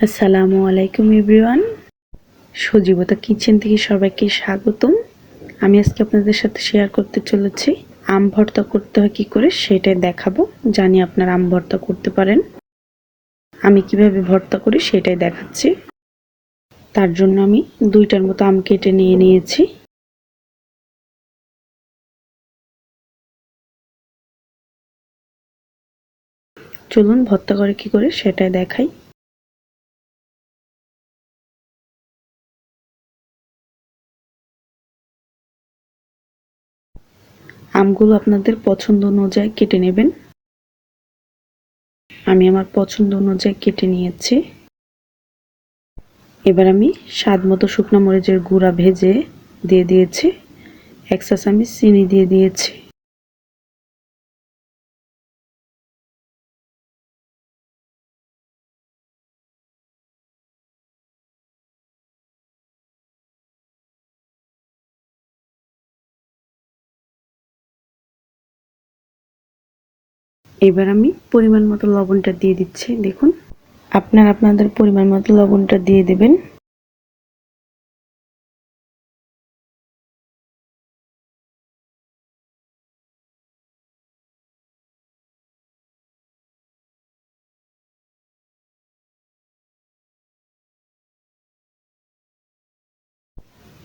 আসসালামু আলাইকুম এভরিওয়ান। সজীবতা কিচেন থেকে সবাইকে স্বাগতম। আমি আজকে আপনাদের সাথে শেয়ার করতে চলেছি আম ভর্তা করতে হয় কী করে সেটাই দেখাবো। জানি আপনারা আম ভর্তা করতে পারেন, আমি কিভাবে ভর্তা করি সেটাই দেখাচ্ছি। তার জন্য আমি 2টার মতো আম কেটে নিয়েছি। চলুন ভর্তা করে কী করে সেটাই দেখাই। আমগুলো আপনাদের পছন্দ অনুযায়ী কেটে নেবেন। আমি আমার পছন্দ অনুযায়ী কেটে নিয়েছি। এবার আমি স্বাদ মতো শুকনো মরিচের গুঁড়া ভেজে দিয়ে দিয়েছি। 1 চা চামচ চিনি দিয়ে দিয়েছি। এবার আমি পরিমাণ মতো লবণটা দিয়ে দিচ্ছি। দেখুন, আপনারা আপনাদের পরিমাণ মতো লবণটা দিয়ে দেবেন।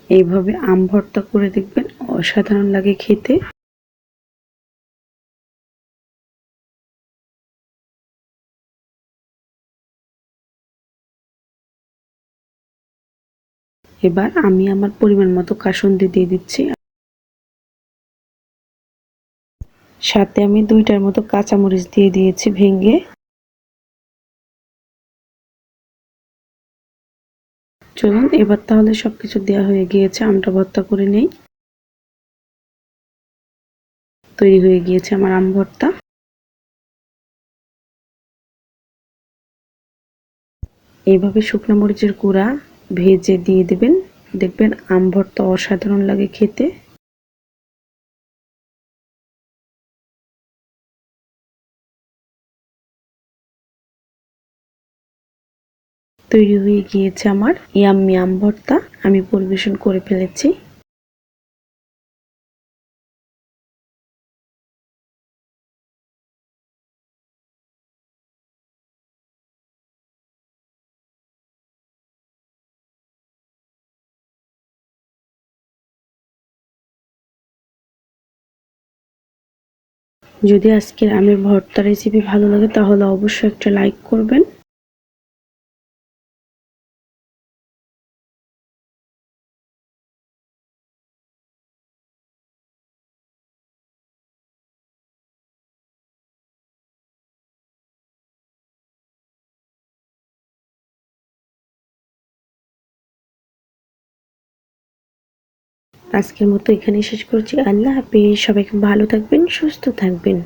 এইভাবে আম ভর্তা করে দেখবেন, অসাধারণ লাগে খেতে। এবার আমি আমার পরিমাণ মতো কাসুন্দি দিয়ে দিচ্ছি। সাথে আমি 2টার মতো কাঁচামরিচ দিয়ে দিয়েছি ভেঙে। চলুন এবার তাহলে সবকিছু দেওয়া হয়ে গিয়েছে, আমটা ভর্তা করে নেই। তৈরি হয়ে গিয়েছে আমার আম ভর্তা। এইভাবে শুকনো মরিচের গুঁড়া ভেজে দিয়ে দেবেন, দেখবেন আম ভর্তা অসাধারণ লাগে খেতে। তৈরি হয়ে গিয়েছে আমার ইয়াম্মি আম ভর্তা। আমি পরিবেশন করে ফেলেছি। যদি আজকের আমের ভর্তা রেসিপি ভালো লাগে তাহলে অবশ্যই একটা লাইক করবেন। আজকের মতো এখানেই শেষ করছি। আল্লাহ হাফেজ। সবাই ভালো থাকবেন, সুস্থ থাকবেন।